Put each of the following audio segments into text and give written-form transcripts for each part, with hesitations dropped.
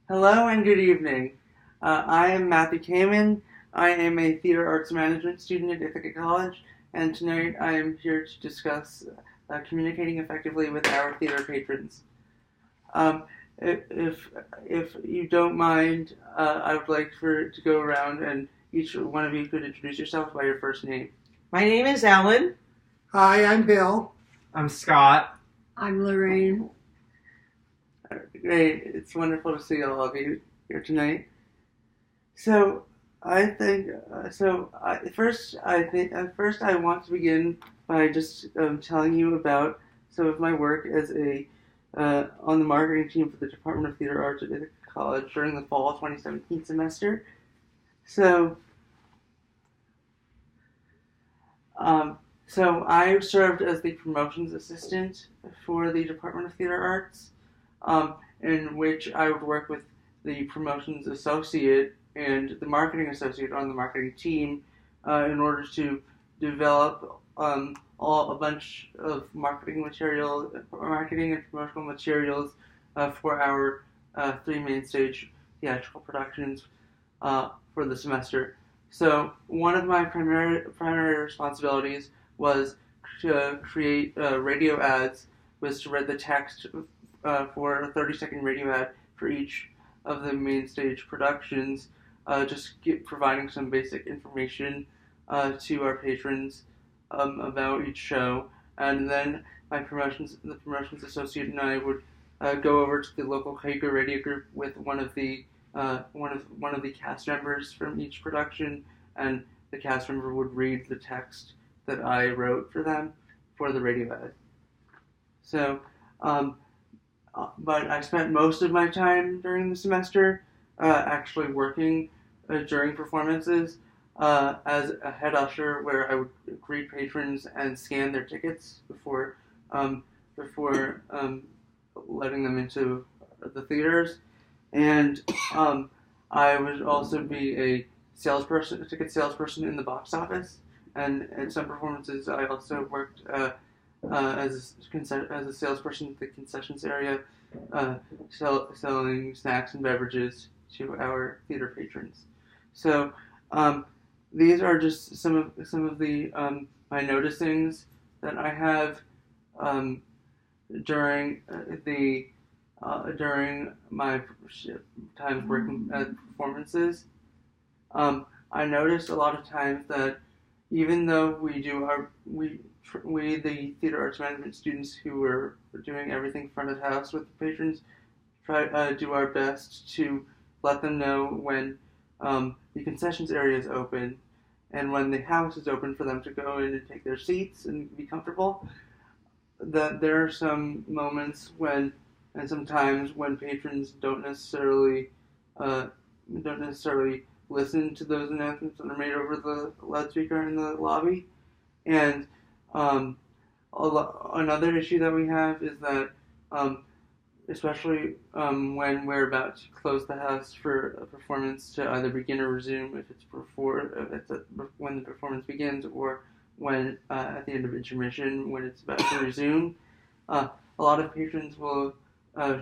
Hello and good evening. I am Matthew Kamen. I am a theater arts management student at Ithaca College, and tonight I am here to discuss communicating effectively with our theater patrons. Um, if you don't mind, I would like to go around and each one of you could introduce yourself by your first name. My name is Ellen. Hi, I'm Bill. I'm Scott. I'm Lorraine. Great, it's wonderful to see all of you here tonight. So I think first I want to begin by just telling you about some of my work as a on the marketing team for the Department of Theater Arts at Ithaca College during the fall 2017 semester. So I served as the promotions assistant for the Department of Theater Arts, in which I would work with the promotions associate and the marketing associate on the marketing team in order to develop a bunch of marketing and promotional materials for our three main stage theatrical productions for the semester. So one of my primary responsibilities was to create radio ads, was to read the text for a 30-second radio ad for each of the main stage productions, providing some basic information to our patrons about each show. And then the promotions associate and I would go over to the local Hager radio group with one of the cast members from each production, and the cast member would read the text that I wrote for them for the radio ad. So, but I spent most of my time during the semester actually working during performances as a head usher, where I would greet patrons and scan their tickets before letting them into the theaters. And I would also be a ticket salesperson in the box office. And in some performances, I also worked as a salesperson at the concessions area, selling snacks and beverages to our theater patrons. So these are just some of the my noticings that I have during my times working at performances. I noticed a lot of times that even though we the theater arts management students who are doing everything front of house with the patrons, do our best to let them know when the concessions area is open and when the house is open for them to go in and take their seats and be comfortable. That there are some moments when, and sometimes when, patrons don't necessarily listen to those announcements that are made over the loudspeaker in the lobby. And another issue that we have is that, especially when we're about to close the house for a performance to either begin or resume, if it's when the performance begins, or when at the end of intermission when it's about to resume, a lot of patrons will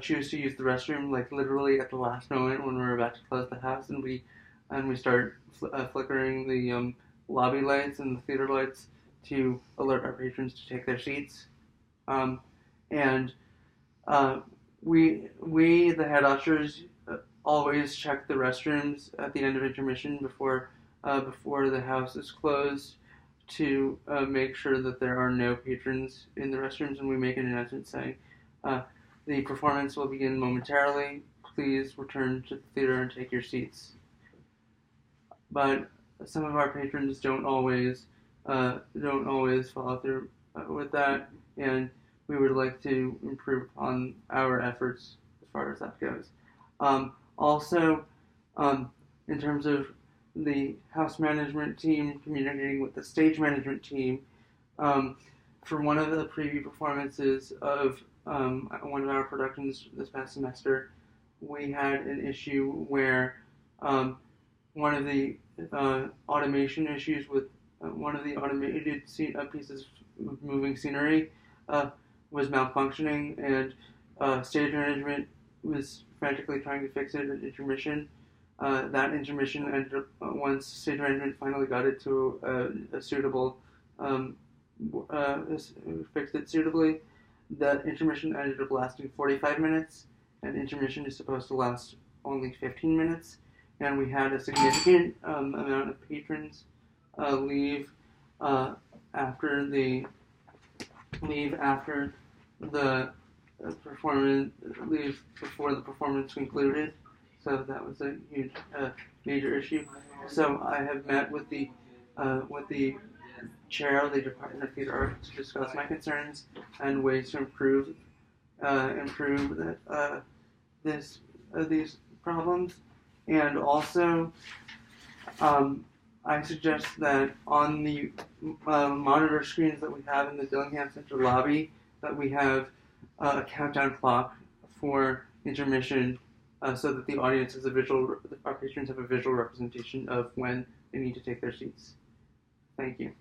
choose to use the restroom like literally at the last moment when we're about to close the house, and we start flickering the lobby lights and the theater lights to alert our patrons to take their seats. And we the head ushers always check the restrooms at the end of intermission before the house is closed to make sure that there are no patrons in the restrooms, and we make an announcement saying the performance will begin momentarily. Please return to the theater and take your seats. But some of our patrons don't always follow through with that, and we would like to improve upon our efforts as far as that goes. Also, in terms of the house management team communicating with the stage management team, for one of the preview performances of one of our productions this past semester, we had an issue where one of the automation issues with one of the automated pieces of moving scenery was malfunctioning, and stage management was frantically trying to fix it at intermission. That intermission ended up, once stage management finally got it to a suitable, fixed it suitably, the intermission ended up lasting 45 minutes, and intermission is supposed to last only 15 minutes. And we had a significant amount of patrons leave after the performance, leave before the performance concluded. So that was a huge, major issue. So I have met with the chair of the Department of Theater Arts to discuss my concerns and ways to improve that these problems. And also, I suggest that on the monitor screens that we have in the Dillingham Center lobby, that we have a countdown clock for intermission, so that the audience has our patrons have a visual representation of when they need to take their seats. Thank you.